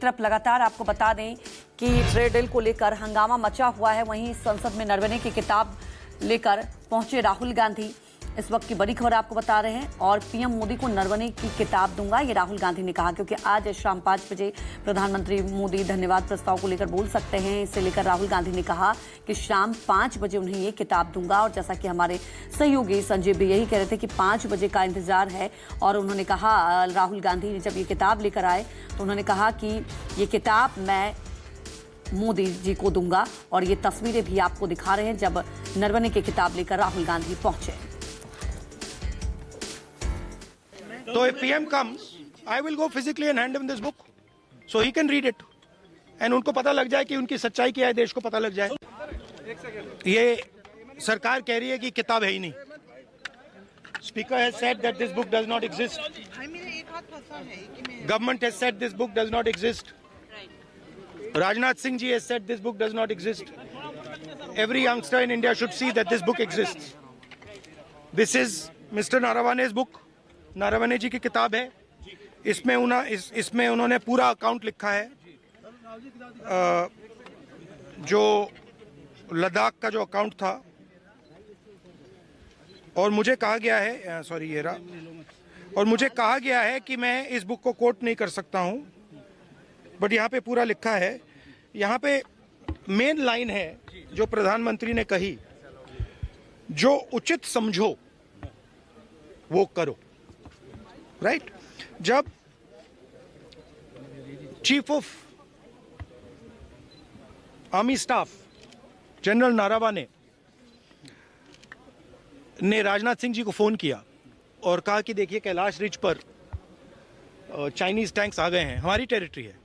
तरफ लगातार आपको बता दें कि ट्रेड डील को लेकर हंगामा मचा हुआ है। वहीं संसद में नरवणे की किताब लेकर पहुंचे राहुल गांधी। इस वक्त की बड़ी खबर आपको बता रहे हैं और पीएम मोदी को नरवणे की किताब दूंगा, ये राहुल गांधी ने कहा, क्योंकि आज शाम 5 बजे प्रधानमंत्री मोदी धन्यवाद प्रस्ताव को लेकर बोल सकते हैं। इसे लेकर राहुल गांधी ने कहा कि शाम 5 बजे उन्हें ये किताब दूंगा। और जैसा कि हमारे सहयोगी संजीव भी यही कह रहे थे कि 5 बजे का इंतजार है। और उन्होंने कहा, राहुल गांधी ने जब ये किताब लेकर आए तो उन्होंने कहा कि ये किताब मैं मोदी जी को दूंगा। और ये तस्वीरें भी आपको दिखा रहे हैं जब नरवणे की किताब लेकर राहुल गांधी पहुंचे। So if PM comes, I will go physically and hand him this book, so he can read it, and उनको पता लग जाए कि उनकी सच्चाई क्या है, देश को पता लग जाए। ये सरकार कह रही है कि किताब है ही नहीं। Speaker has said that this book does not exist. Government has said this book does not exist. Rajnath Singh ji has said this book does not exist. Every youngster in India should see that this book exists. This is Mr. Narawane's book. Naravane जी की किताब है। इसमें उन्होंने पूरा account लिखा है, जो लद्दाख का जो अकाउंट था। और मुझे कहा गया है, सॉरी ये रहा, और मुझे कहा गया है कि मैं इस बुक को कोट नहीं कर सकता हूं, बट यहाँ पे पूरा लिखा है। यहाँ पे मेन लाइन है जो प्रधानमंत्री ने कही, जो उचित समझो वो करो। राइट जब chief of army staff general Naravane ने राजनाथ सिंह जी को फोन किया और कहा कि देखिए कैलाश रिज पर चाइनीज टैंक्स आ गए हैं, हमारी टेरिटरी है,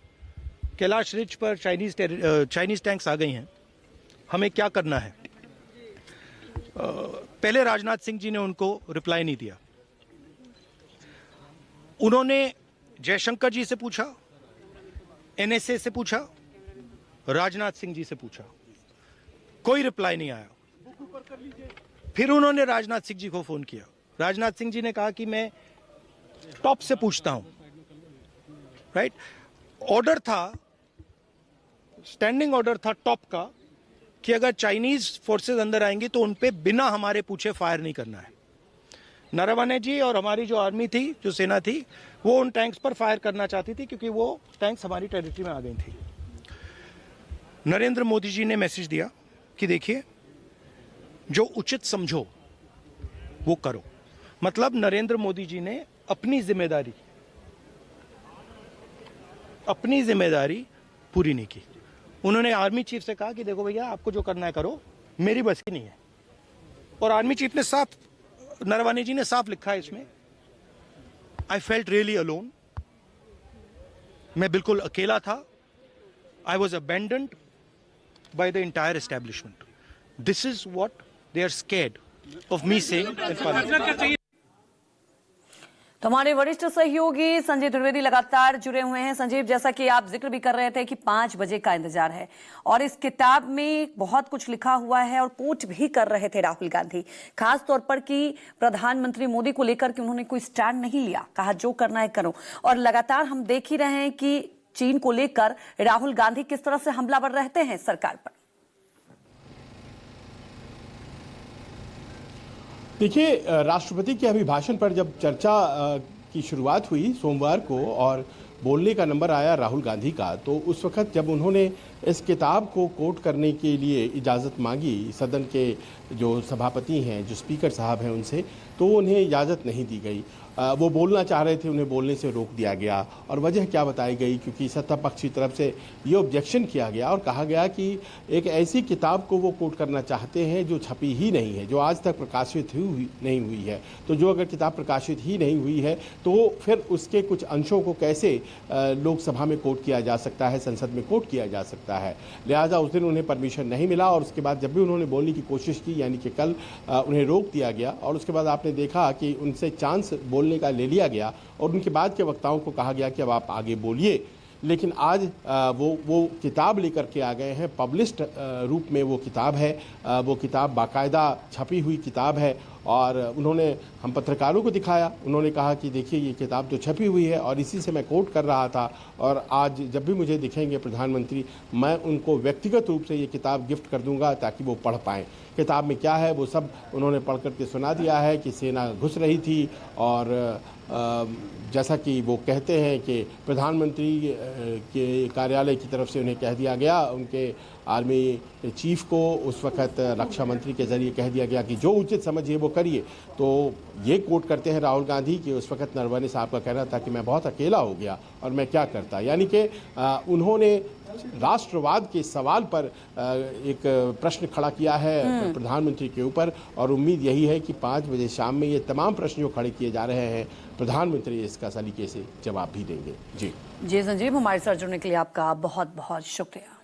कैलाश रिज पर चाइनीज टैंक्स आ गई हैं, हमें क्या करना है। पहले राजनाथ सिंह जी ने उनको रिप्लाई नहीं दिया। उन्होंने जयशंकर जी से पूछा, एनएसए से पूछा, राजनाथ सिंह जी से पूछा, कोई रिप्लाई नहीं आया। फिर उन्होंने राजनाथ सिंह जी को फोन किया। राजनाथ सिंह जी ने कहा कि मैं टॉप से पूछता हूं। राइट ऑर्डर था, स्टैंडिंग ऑर्डर था टॉप का कि अगर चाइनीज फोर्सेस अंदर आएंगी तो उनपे बिना हमारे पूछे फायर नहीं करना है। नरवणे जी और हमारी जो आर्मी थी, जो सेना थी, वो उन टैंक्स पर फायर करना चाहती थी क्योंकि वो टैंक्स हमारी टेरिटरी में आ गई थी। नरेंद्र मोदी जी ने मैसेज दिया कि देखिए जो उचित समझो वो करो। मतलब नरेंद्र मोदी जी ने अपनी जिम्मेदारी पूरी नहीं की। उन्होंने आर्मी चीफ से कहा कि देखो भैया आपको जो करना है करो, मेरी बस की नहीं है। और आर्मी चीफ ने साफ, नरवणे जी ने साफ लिखा है इसमें, आई फेल्ट रियली अलोन, मैं बिल्कुल अकेला था। I was abandoned by the entire establishment. This is what they are scared of me saying. तो हमारे वरिष्ठ सहयोगी संजीव द्विवेदी लगातार जुड़े हुए हैं। संजीव, जैसा कि आप जिक्र भी कर रहे थे कि 5 बजे का इंतजार है और इस किताब में बहुत कुछ लिखा हुआ है और कोट भी कर रहे थे राहुल गांधी, खास तौर पर कि प्रधानमंत्री मोदी को लेकर कि उन्होंने कोई स्टैंड नहीं लिया, कहा जो करना है करो। और लगातार हम देख ही रहे हैं कि चीन को लेकर राहुल गांधी किस तरह से हमलावर रहते हैं सरकार पर। देखिए, राष्ट्रपति के अभिभाषण पर जब चर्चा की शुरुआत हुई सोमवार को और बोलने का नंबर आया राहुल गांधी का, तो उस वक्त जब उन्होंने इस किताब को कोट करने के लिए इजाज़त मांगी सदन के जो सभापति हैं, जो स्पीकर साहब हैं, उनसे, तो उन्हें इजाज़त नहीं दी गई। वो बोलना चाह रहे थे, उन्हें बोलने से रोक दिया गया। और वजह क्या बताई गई, क्योंकि सत्ता पक्ष की तरफ से ये ऑब्जेक्शन किया गया और कहा गया कि एक ऐसी किताब को वो कोट करना चाहते हैं जो छपी ही नहीं है, जो आज तक प्रकाशित नहीं हुई है। तो जो अगर किताब प्रकाशित ही नहीं हुई है तो फिर उसके कुछ अंशों को कैसे लोकसभा में कोट किया जा सकता है, संसद में कोट किया जा सकता है। लिहाजा उस दिन उन्हें परमिशन नहीं मिला और उसके बाद जब भी उन्होंने बोलने की कोशिश की, यानी कि कल, उन्हें रोक दिया गया। और उसके बाद आपने देखा कि उनसे चांस बोलने का ले लिया गया और उनके बाद के वक्ताओं को कहा गया कि अब आप आगे बोलिए। लेकिन आज वो किताब लेकर के आ गए हैं। पब्लिश्ड रूप में वो किताब है, वो किताब बाकायदा छपी हुई किताब है और उन्होंने हम पत्रकारों को दिखाया। उन्होंने कहा कि देखिए ये किताब तो छपी हुई है और इसी से मैं कोट कर रहा था और आज जब भी मुझे दिखेंगे प्रधानमंत्री, मैं उनको व्यक्तिगत रूप से ये किताब गिफ्ट कर दूंगा ताकि वो पढ़ पाएँ। किताब में क्या है वो सब उन्होंने पढ़ करके सुना दिया है कि सेना घुस रही थी और जैसा कि वो कहते हैं कि प्रधानमंत्री के कार्यालय की तरफ से उन्हें कह दिया गया, उनके आर्मी चीफ को उस वक्त रक्षा मंत्री के ज़रिए कह दिया गया कि जो उचित समझिए वो करिए। तो ये कोट करते हैं राहुल गांधी कि उस वक्त नरवणे साहब का कहना था कि मैं बहुत अकेला हो गया और मैं क्या करता, यानी कि उन्होंने राष्ट्रवाद के सवाल पर एक प्रश्न खड़ा किया है प्रधानमंत्री के ऊपर और उम्मीद यही है कि 5 बजे शाम में ये तमाम प्रश्न जो खड़े किए जा रहे हैं प्रधानमंत्री इसका सलीके से जवाब भी देंगे। जी संजीव, हमारे साथ जुड़ने के लिए आपका बहुत बहुत शुक्रिया।